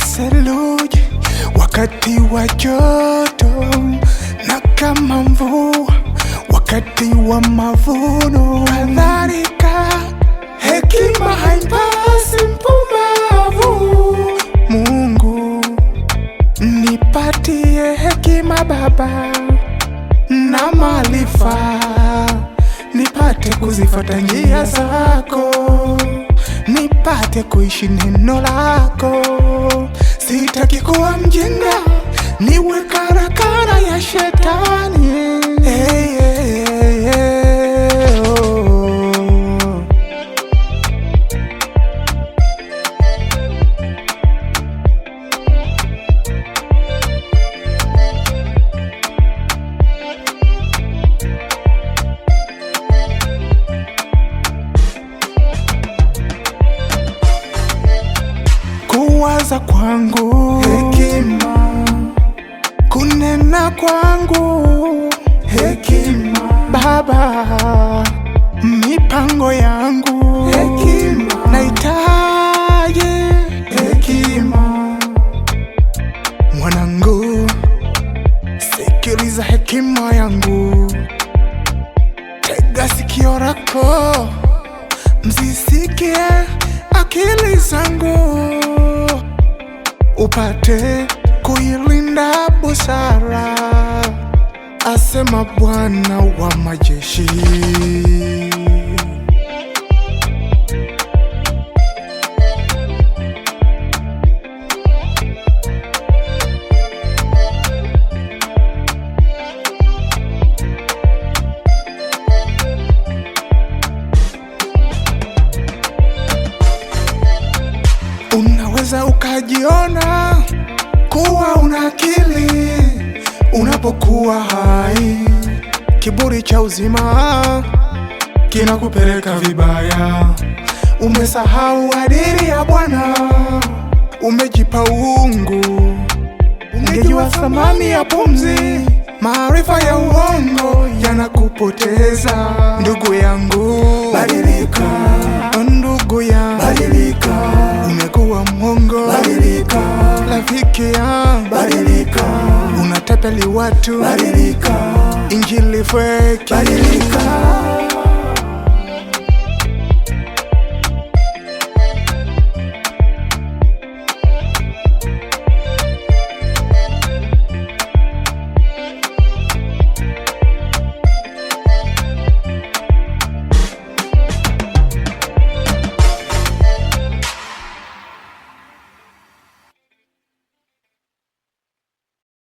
seluji wakati wa joto, na kama mvua wakati wa mavuno. Kadhalika hekima haipasi mpumbavu. Mungu nipatie hekima Baba na maarifa, nipate kuzifuata njia zako, nipate kuishi neno lako. Sitaki kuwa mjinga, niwe karakana ya shetani. Hey, hey, hey, hey, oh. Kuwaza kwangu hekima, kunena kwangu hekima Baba, mipango yangu hekima, nahitaji hekima. Mwanangu, sikiliza hekima yangu, tega sikio lako, mzisikie akili zangu, upate kuilinda busara, asema Bwana wa majeshi. Unaweza ukajiona kuwa una akili unapokuwa hai. Kiburi cha uzima kinakupeleka vibaya. Umesahau adili ya Bwana, umejipa uungu. Ungejua thamani ya pumzi, maarifa ya uongo yanakupoteza. Ndugu yangu badilika, ndugu yangu badilika. Umekuwa mwongo, badilika. Rafiki yangu badilika, unatapeli watu, badilika. Injili fake, badilika.